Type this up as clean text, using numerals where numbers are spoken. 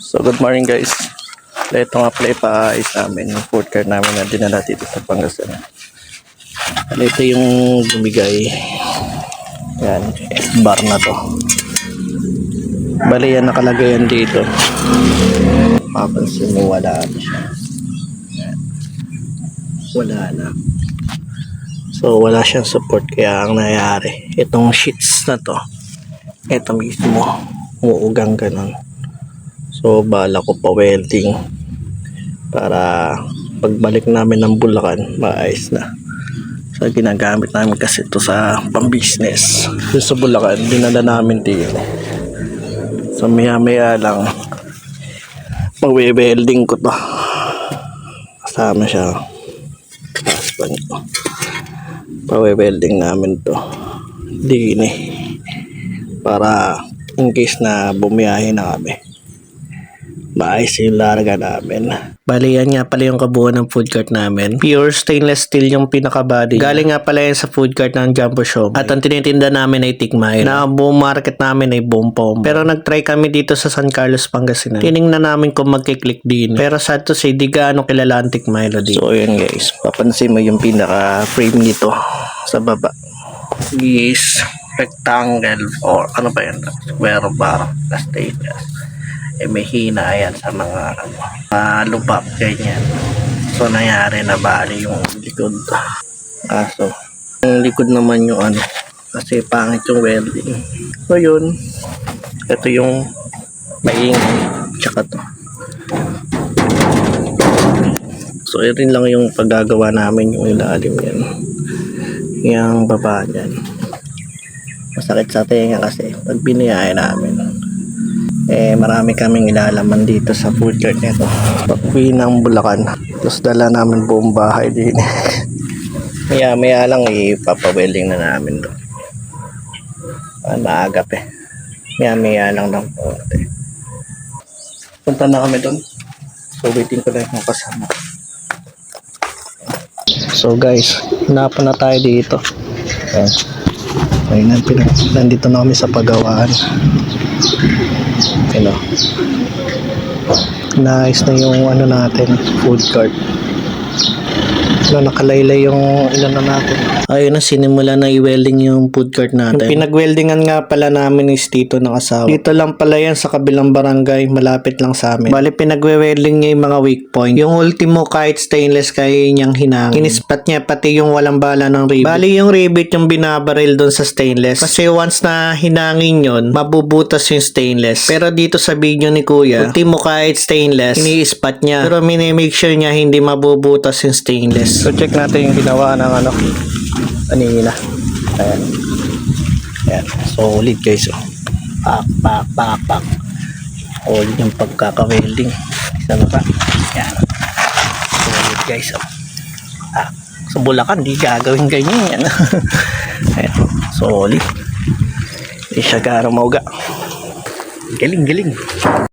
So good morning guys. Ito nga pala ipaayos namin yung food cart namin na dinala dito sa Pangasinan. Ito yung bumigay. Yan, bar na to. Bali yan nakalagay yan dito. Mapansin mo wala na siya. Yan. Wala na. So wala siyang support kaya ang nangyari. Itong sheets na to. Ito mismo. Uugang ganun. So bala ko pa welding para pagbalik namin ng Bulacan maayos na. So ginagamit namin kasi ito sa pang-business. Yung sa Bulacan dinala namin dito. So maya lang mag-welding ko to. Kasama siya. Husband ko. Pa-welding namin to. Dini. Para in case na bumiyahe na kami. Maayos yung larga namin. Bali yan nga pala yung kabuuan ng food cart namin. Pure stainless steel yung pinaka-body. Galing nga pala yan sa food cart ng Jumbo Shop. At ang tinitinda namin ay tikmail. Na buong market namin ay Bompom. Pero nag-try kami dito sa San Carlos, Pangasinan. Tinignan namin kung magkiklik din. Pero sad to say, di gaano kilala ang tikmail din. So yun guys, papansin mo yung pinaka-frame nito sa baba. Is rectangle or ano ba yan? Square bar na stainless. May hina yan sa mga lubak ganyan. So nangyari na bali yung likod. So yung likod naman yung kasi pangit yung welding. So yun, ito yung maingay tsaka to. So yun lang yung paggagawa namin, yung ilalim yan, yung baba yan. Masakit sa tenga kasi pag biniyahe namin. Marami kaming ilalaman dito sa food cart nito. Pag-uwi ng Bulacan, tapos dala namin buong bahay din. Maya lang ipapawelding na namin doon. Maagap Maya lang ng konti. Punta na kami doon. So waiting ko lang yung kasama. So guys, hinapan na tayo dito. Ayun, nandito na kami sa pagawaan. Nice na yung natin, food cart. Nakalaylay yung natin. Ayun na, sinimula na i-welding yung food cart natin. Yung pinag-weldingan nga pala namin is dito ng asawa. Dito lang pala yan sa kabilang barangay, malapit lang sa amin. Bali pinag-welding niya yung mga weak point. Yung ultimo kahit stainless kaya niyang hinangin. Inispat niya pati yung walang bala ng rivet. Bali yung rivet yung binabaril doon sa stainless. Kasi once na hinangin yun, mabubutas yung stainless. Pero dito sa video ni Kuya, ultimo kahit stainless, ini-ispat niya. Pero minimake sure niya hindi mabubutas yung stainless. So check natin yung ginawa ng kanina. Ayan. Ayan. Solid guys. Pak. Solid yung pagkaka-welding. Isa na pa. Ayan. Solid guys. Sa Bulacan, di gagawin ganyan. Ayan. Solid. Di siya garamaw ga. Galing.